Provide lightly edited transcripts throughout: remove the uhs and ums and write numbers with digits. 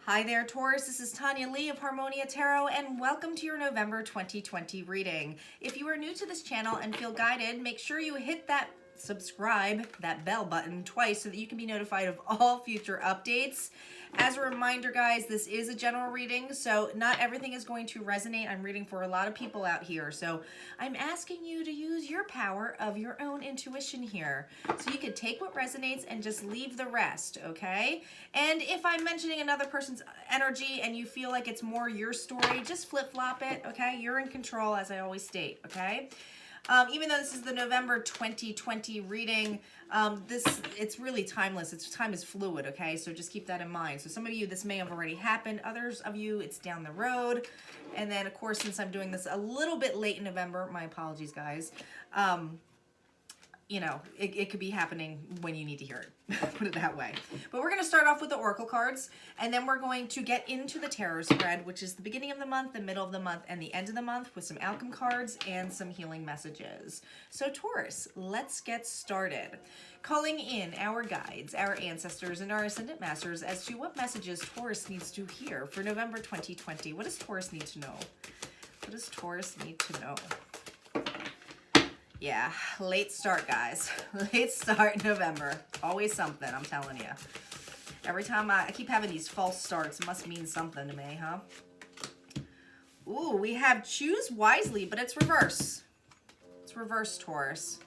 Hi there, Taurus. This is Tanya Lee of Harmonia Tarot, and welcome to your November 2020 reading. If you are new to this channel and feel guided, make sure you hit that subscribe, that bell button twice so that you can be notified of all future updates. As a reminder, guys, this is a general reading, so not everything is going to resonate. I'm reading for a lot of people out here, so I'm asking you to use your power of your own intuition here. So you can take what resonates and just leave the rest, okay? And if I'm mentioning another person's energy and you feel like it's more your story, just flip-flop it, okay? You're in control, as I always state, okay? Even though this is the November 2020 reading, it's really timeless. Time is fluid, okay? So just keep that in mind. So some of you, this may have already happened. Others of you, it's down the road. And then, of course, since I'm doing this a little bit late in November, my apologies, guys. You know, it could be happening when you need to hear it, put it that way. But we're going to start off with the Oracle cards, and then we're going to get into the tarot spread, which is the beginning of the month, the middle of the month, and the end of the month with some outcome cards and some healing messages. So Taurus, let's get started. Calling in our guides, our ancestors, and our ascendant masters as to what messages Taurus needs to hear for November 2020. What does Taurus need to know? What does Taurus need to know? Yeah, late start, guys. Late start in November. Always something, I'm telling you. Every time I keep having these false starts, it must mean something to me, huh? Ooh, we have choose wisely, but it's reverse. It's reverse, Taurus.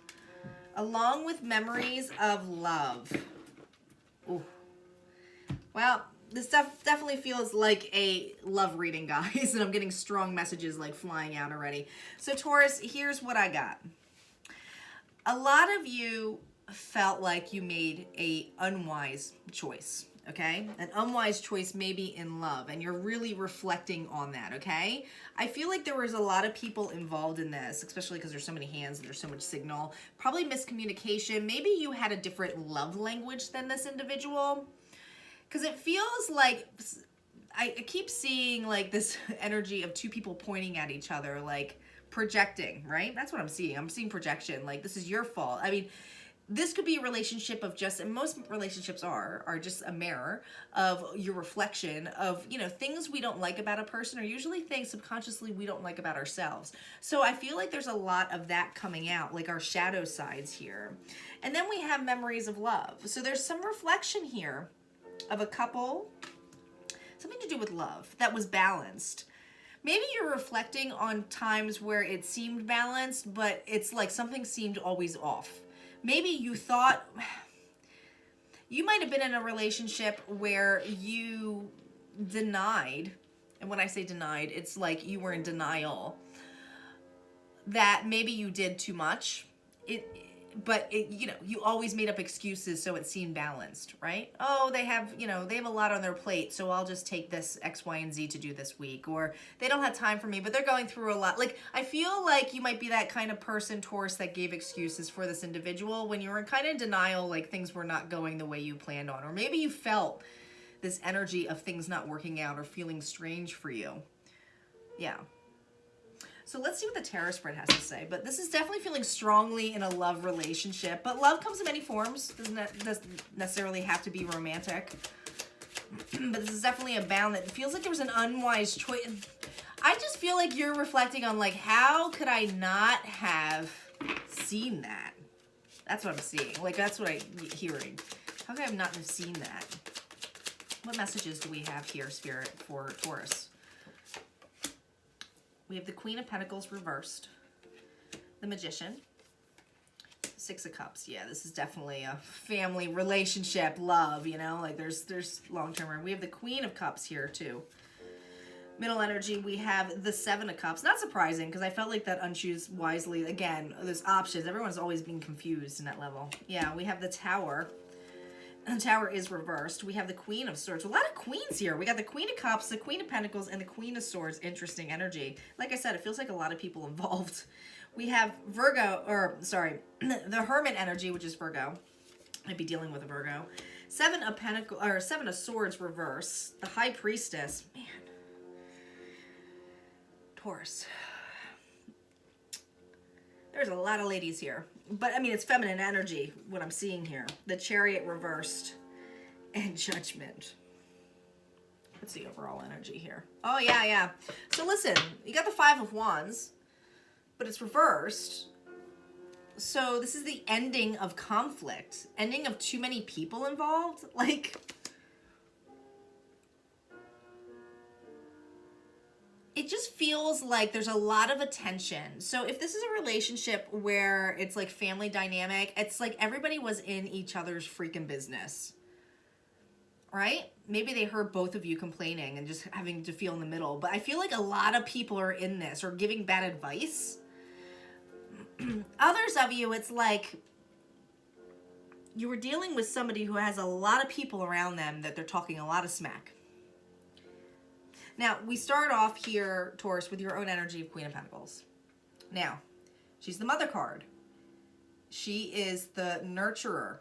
Along with memories of love. Ooh. Well, this stuff definitely feels like a love reading, guys, and I'm getting strong messages like flying out already. So, Taurus, here's what I got. A lot of you felt like you made a unwise choice, okay? An unwise choice maybe in love, and you're really reflecting on that, okay? I feel like there was a lot of people involved in this, especially because there's so many hands and there's so much signal. Probably miscommunication. Maybe you had a different love language than this individual, because it feels like I keep seeing like this energy of two people pointing at each other, like projecting, right? That's what I'm seeing. I'm seeing projection. Like, this is your fault. I mean, this could be a relationship of just, and most relationships are just a mirror of your reflection of, you know, things we don't like about a person, or usually things subconsciously we don't like about ourselves. So I feel like there's a lot of that coming out, like our shadow sides here. And then we have memories of love. So there's some reflection here of a couple, something to do with love that was balanced. Maybe you're reflecting on times where it seemed balanced, but it's like something seemed always off. Maybe you thought, you might have been in a relationship where you denied, and when I say denied, it's like you were in denial that maybe you did too much. But you know, you always made up excuses so it seemed balanced, right? Oh, they have a lot on their plate, so I'll just take this X, Y, and Z to do this week. Or they don't have time for me, but they're going through a lot. Like, I feel like you might be that kind of person, Taurus, that gave excuses for this individual when you were kind of in denial, like things were not going the way you planned on. Or maybe you felt this energy of things not working out or feeling strange for you. Yeah. So let's see what the tarot spread has to say. But this is definitely feeling strongly in a love relationship. But love comes in many forms. Doesn't necessarily have to be romantic. But this is definitely a bound that feels like there was an unwise choice. I just feel like you're reflecting on, like, how could I not have seen that? That's what I'm seeing. Like, that's what I'm hearing. How could I not have seen that? What messages do we have here, Spirit, for Taurus? We have the Queen of Pentacles reversed, the Magician, Six of Cups. Yeah, this is definitely a family relationship, love, you know, like there's long-term. We have the Queen of Cups here too. Middle energy, we have the Seven of Cups. Not surprising, because I felt like that unchoose wisely. Again, there's options. Everyone's always being confused in that level. Yeah, we have the Tower. The Tower is reversed. We have the Queen of Swords. A lot of queens here. We got the Queen of Cups, the Queen of Pentacles, and the Queen of Swords. Interesting energy. Like I said, it feels like a lot of people involved. We have the Hermit energy, which is Virgo. I'd be dealing with a Virgo. Seven of Swords reverse. The High Priestess. Man. Taurus. There's a lot of ladies here. But, I mean, it's feminine energy, what I'm seeing here. The Chariot reversed and Judgment. What's the overall energy here? Oh, yeah, yeah. So listen, you got the Five of Wands, but it's reversed. So this is the ending of conflict, ending of too many people involved. Like, it just feels like there's a lot of attention. So if this is a relationship where it's like family dynamic, it's like everybody was in each other's freaking business, right? Maybe they heard both of you complaining and just having to feel in the middle. But I feel like a lot of people are in this or giving bad advice. Others of you, it's like you were dealing with somebody who has a lot of people around them that they're talking a lot of smack. Now, we start off here, Taurus, with your own energy of Queen of Pentacles. Now, she's the mother card. She is the nurturer.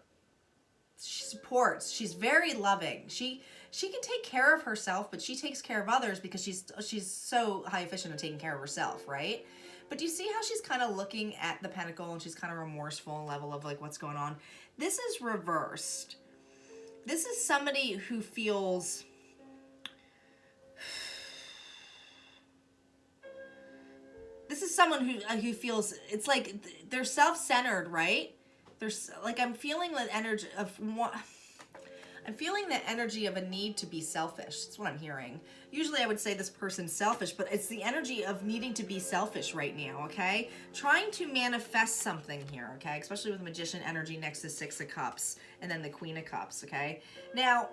She supports. She's very loving. She can take care of herself, but she takes care of others because she's so high efficient at taking care of herself, right? But do you see how she's kind of looking at the pentacle and she's kind of remorseful level of like what's going on? This is reversed. This is somebody who feels... This is someone who feels, it's like they're self-centered, right? There's like, I'm feeling the energy of a need to be selfish. That's what I'm hearing. Usually I would say this person's selfish, but it's the energy of needing to be selfish right now, okay? Trying to manifest something here, okay? Especially with Magician energy next to Six of Cups and then the Queen of Cups, okay? Now,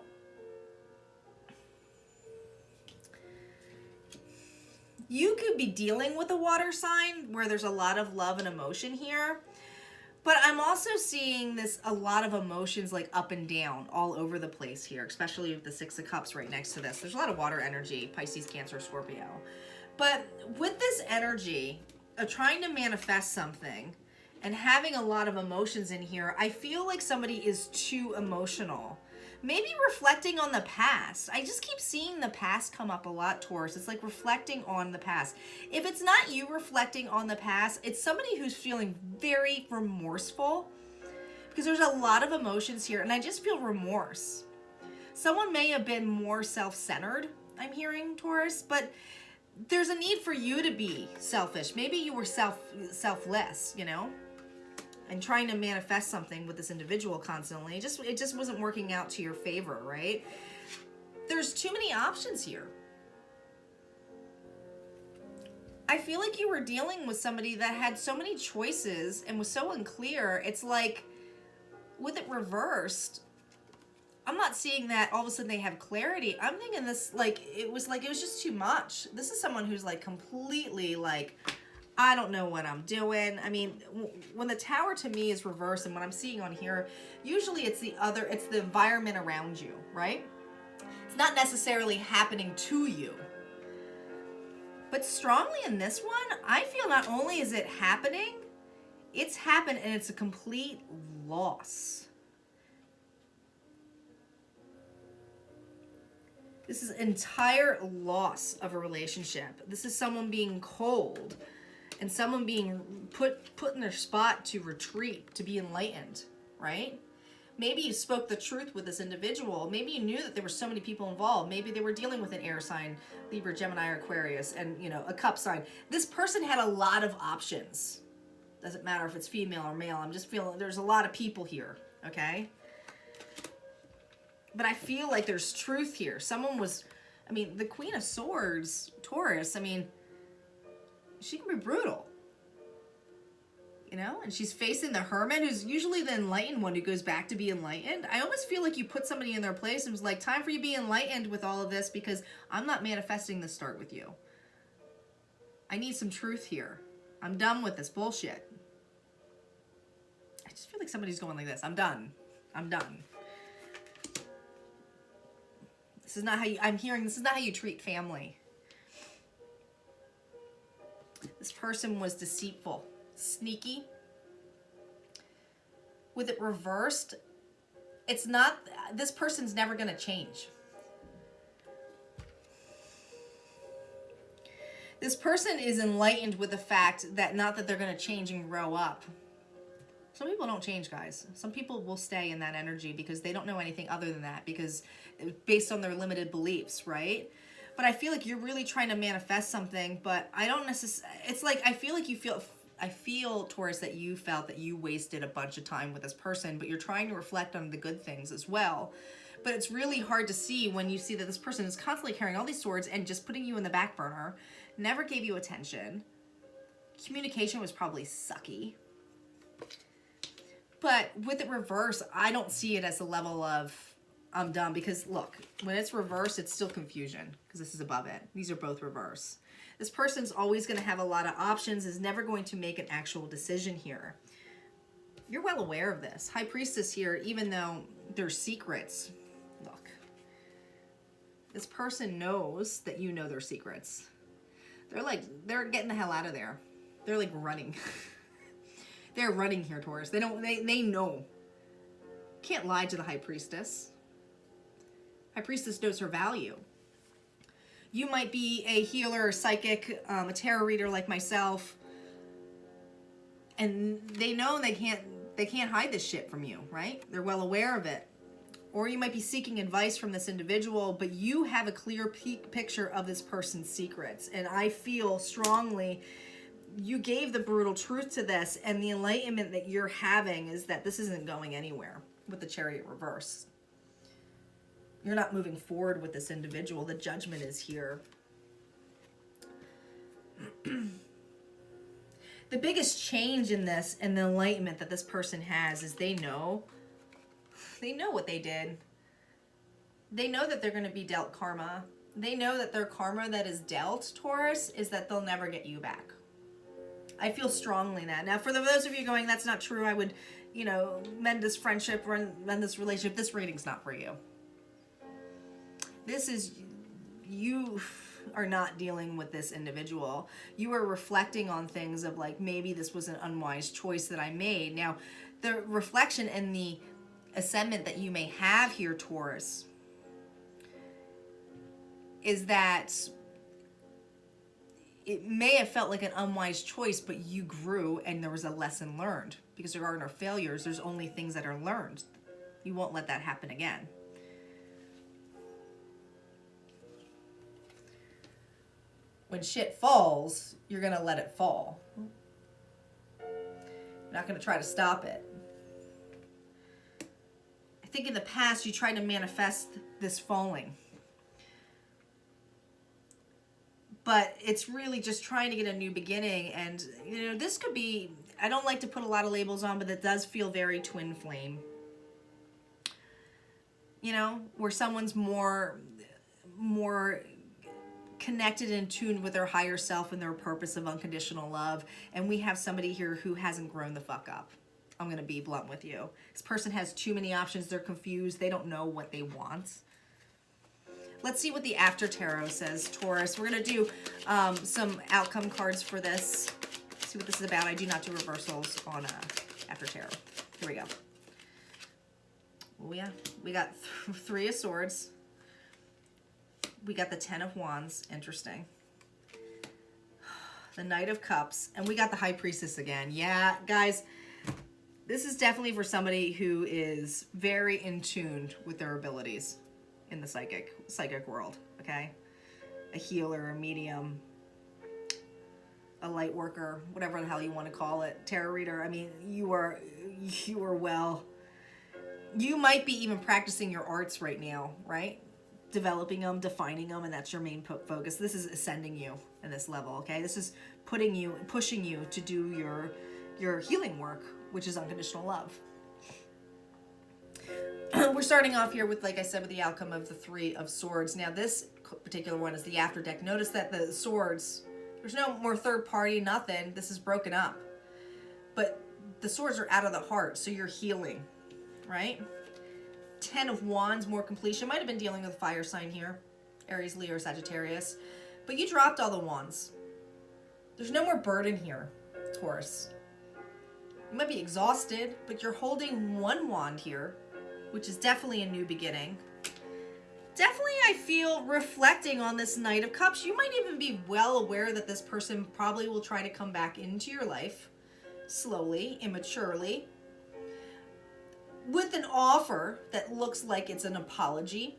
you could be dealing with a water sign where there's a lot of love and emotion here. But I'm also seeing a lot of emotions like up and down all over the place here, especially with the Six of Cups right next to this. There's a lot of water energy, Pisces, Cancer, Scorpio. But with this energy of trying to manifest something and having a lot of emotions in here, I feel like somebody is too emotional. Maybe reflecting on the past. I just keep seeing the past come up a lot, Taurus. It's like reflecting on the past. If it's not you reflecting on the past, it's somebody who's feeling very remorseful because there's a lot of emotions here and I just feel remorse. Someone may have been more self-centered, I'm hearing, Taurus, but there's a need for you to be selfish. Maybe you were selfless, you know? And trying to manifest something with this individual constantly. It just wasn't working out to your favor, right? There's too many options here. I feel like you were dealing with somebody that had so many choices and was so unclear. It's like, with it reversed, I'm not seeing that all of a sudden they have clarity. I'm thinking this, it was just too much. This is someone who's like completely like, I don't know what I'm doing. I mean, when the Tower to me is reversed and what I'm seeing on here, usually it's the environment around you, right? It's not necessarily happening to you. But strongly in this one, I feel not only is it happening, it's happened and it's a complete loss. This is entire loss of a relationship. This is someone being cold. And someone being put in their spot to retreat, to be enlightened, right? Maybe you spoke the truth with this individual. Maybe you knew that there were so many people involved. Maybe they were dealing with an air sign, Libra, Gemini, or Aquarius, and, you know, a cup sign. This person had a lot of options. Doesn't matter if it's female or male. I'm just feeling there's a lot of people here, okay? But I feel like there's truth here. Someone was, I mean, the Queen of Swords, Taurus, I mean, she can be brutal, you know, and she's facing the Hermit, who's usually the enlightened one who goes back to be enlightened. I almost feel like you put somebody in their place and was like, time for you to be enlightened with all of this because I'm not manifesting this start with you. I need some truth here. I'm done with this bullshit. I just feel like somebody's going like this. I'm done. I'm done. This is not how you, I'm hearing, this is not how you treat family. This person was deceitful, sneaky. With it reversed, it's not, this person's never going to change. This person is enlightened with the fact that not that they're going to change and grow up. Some people don't change, guys. Some people will stay in that energy because they don't know anything other than that, because based on their limited beliefs, right? But I feel like you're really trying to manifest something, but I don't necessarily, it's like, I feel, Taurus, that you felt that you wasted a bunch of time with this person, but you're trying to reflect on the good things as well. But it's really hard to see when you see that this person is constantly carrying all these swords and just putting you in the back burner, never gave you attention. Communication was probably sucky. But with it reversed, I don't see it as a level of I'm done, because look, when it's reversed, it's still confusion because this is above it. These are both reverse. This person's always going to have a lot of options, is never going to make an actual decision here. You're well aware of this. High Priestess here, even though there's secrets, look, this person knows that you know their secrets. They're getting the hell out of there. They're like running. They're running here, Taurus. They know. Can't lie to the High Priestess. High Priestess knows her value. You might be a healer, a psychic, a tarot reader like myself, and they know they can't hide this shit from you, right? They're well aware of it. Or you might be seeking advice from this individual, but you have a clear picture of this person's secrets. And I feel strongly you gave the brutal truth to this, and the enlightenment that you're having is that this isn't going anywhere with the Chariot reverse. You're not moving forward with this individual. The Judgment is here. The biggest change in this and the enlightenment that this person has is they know what they did. They know that they're going to be dealt karma. They know that their karma that is dealt, Taurus, is that they'll never get you back. I feel strongly that. Now, for those of you going, that's not true, I would, mend this friendship, mend this relationship. This reading's not for you. This is, you are not dealing with this individual. You are reflecting on things of like, maybe this was an unwise choice that I made. Now, the reflection and the ascendant that you may have here, Taurus, is that it may have felt like an unwise choice, but you grew and there was a lesson learned. Because there are no failures, there's only things that are learned. You won't let that happen again. When shit falls, you're going to let it fall. You're not going to try to stop it. I think in the past you tried to manifest this falling. But it's really just trying to get a new beginning. And, this could be, I don't like to put a lot of labels on, but it does feel very twin flame. Where someone's more connected and tuned with their higher self and their purpose of unconditional love. And we have somebody here who hasn't grown the fuck up. I'm going to be blunt with you. This person has too many options. They're confused. They don't know what they want. Let's see what the After Tarot says, Taurus. We're going to do some outcome cards for this. See what this is about. I do not do reversals on After Tarot. Here we go. Oh, yeah. We got Three of Swords. We got the Ten of Wands. Interesting. The Knight of Cups. And we got the High Priestess again. Yeah, guys, this is definitely for somebody who is very in tune with their abilities in the psychic world, okay? A healer, a medium, a light worker, whatever the hell you want to call it, tarot reader. I mean, you are well. You might be even practicing your arts right now, right? Developing them, defining them, and that's your main focus. This is ascending you in this level, okay? This is pushing you to do your healing work, which is unconditional love. We're starting off here with, like I said, with the outcome of the Three of Swords. Now, this particular one is the After deck. Notice that the swords, there's no more third party, nothing. This is broken up. But the swords are out of the heart, so you're healing, right? Ten of Wands, more completion. Might have been dealing with a fire sign here. Aries, Leo, or Sagittarius. But you dropped all the wands. There's no more burden here, Taurus. You might be exhausted, but you're holding one wand here, which is definitely a new beginning. Definitely, I feel, reflecting on this Knight of Cups. You might even be well aware that this person probably will try to come back into your life slowly, immaturely, with an offer that looks like it's an apology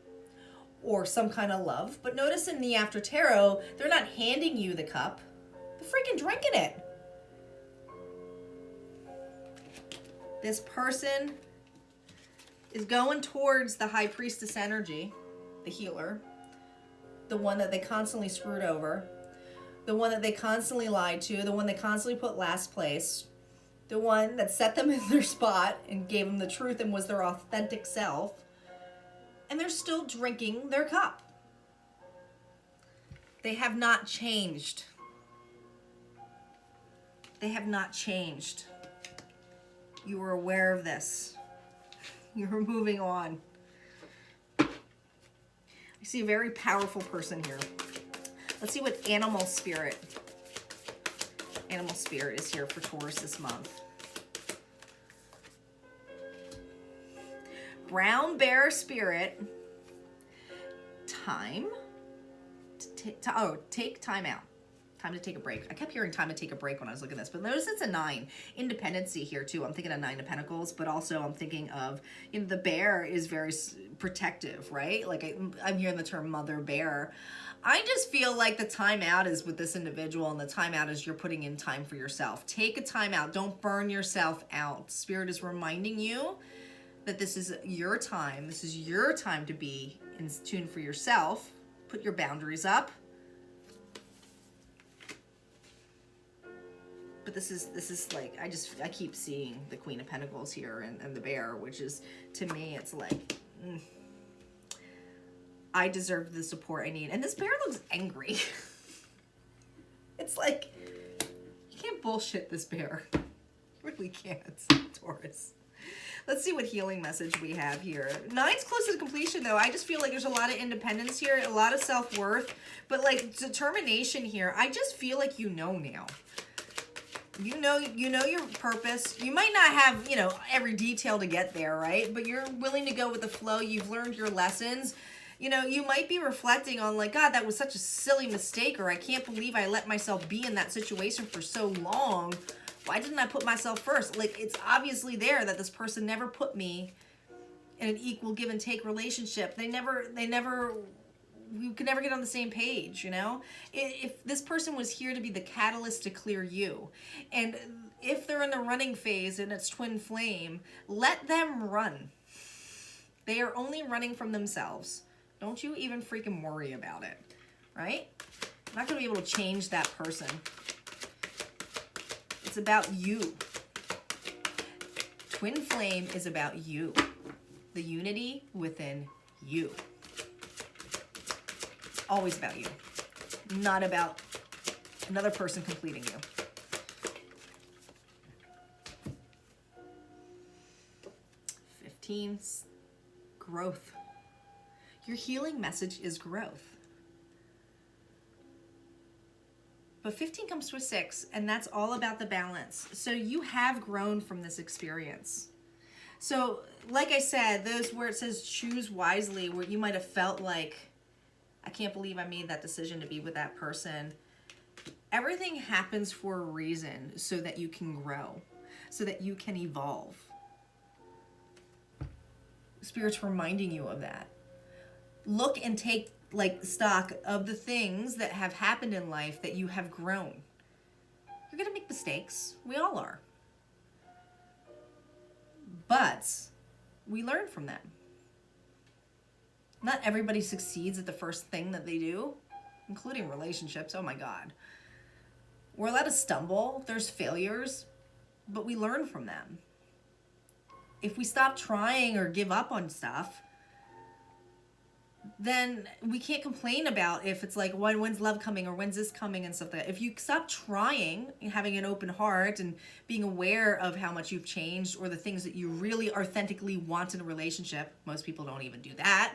or some kind of love. But notice in the After Tarot, they're not handing you the cup. They're freaking drinking it. This person is going towards the High Priestess energy, the healer, the one that they constantly screwed over, the one that they constantly lied to, the one they constantly put last place, the one that set them in their spot and gave them the truth and was their authentic self. And they're still drinking their cup. They have not changed. They have not changed. You were aware of this. You were moving on. I see a very powerful person here. Let's see what animal spirit is here for Taurus this month. Brown bear spirit. Time to take time out. Time to take a break. I kept hearing time to take a break when I was looking at this, but notice it's a 9. Independency here too. I'm thinking of 9 of Pentacles, but also I'm thinking of, you know, the bear is very protective, right? Like I'm hearing the term mother bear. I just feel like the time out is with this individual, and the time out is you're putting in time for yourself. Take a time out. Don't burn yourself out. Spirit is reminding you that this is your time. This is your time to be in tune for yourself. Put your boundaries up. But this is like, I keep seeing the Queen of Pentacles here and the bear, which is, to me, it's like, I deserve the support I need. And this bear looks angry. It's like, you can't bullshit this bear. You really can't, Taurus. Let's see what healing message we have here. 9's close to completion, though. I just feel like there's a lot of independence here, a lot of self-worth, but like determination here. I just feel like you know now. You know your purpose. You might not have, you know, every detail to get there, right? But you're willing to go with the flow. You've learned your lessons. You know, you might be reflecting on like, God, that was such a silly mistake, or I can't believe I let myself be in that situation for so long. Why didn't I put myself first? Like, it's obviously there that this person never put me in an equal give and take relationship. We could never get on the same page, you know? If this person was here to be the catalyst to clear you, and if they're in the running phase and it's twin flame, let them run. They are only running from themselves. Don't you even freaking worry about it, right? I'm not going to be able to change that person. It's about you. Twin flame is about you. The unity within you. Always about you, not about another person completing you. Growth. Your healing message is growth. But 15 comes to a 6, and that's all about the balance. So you have grown from this experience. So, like I said, those where it says choose wisely, where you might have felt like, I can't believe I made that decision to be with that person. Everything happens for a reason, so that you can grow, so that you can evolve. Spirit's reminding you of that. Look and take like stock of the things that have happened in life that you have grown. You're gonna make mistakes. We all are. But we learn from them. Not everybody succeeds at the first thing that they do, including relationships. Oh my God. We're allowed to stumble. There's failures, but we learn from them. If we stop trying or give up on stuff, then we can't complain about if it's like, when's love coming or when's this coming and stuff like that. If you stop trying and having an open heart and being aware of how much you've changed or the things that you really authentically want in a relationship, most people don't even do that.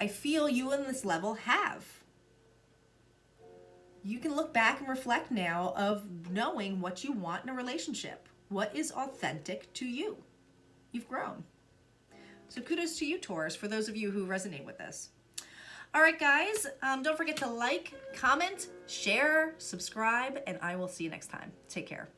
I feel you on this level have. You can look back and reflect now of knowing what you want in a relationship. What is authentic to you? You've grown. So kudos to you, Taurus, for those of you who resonate with this. All right, guys, don't forget to like, comment, share, subscribe, and I will see you next time. Take care.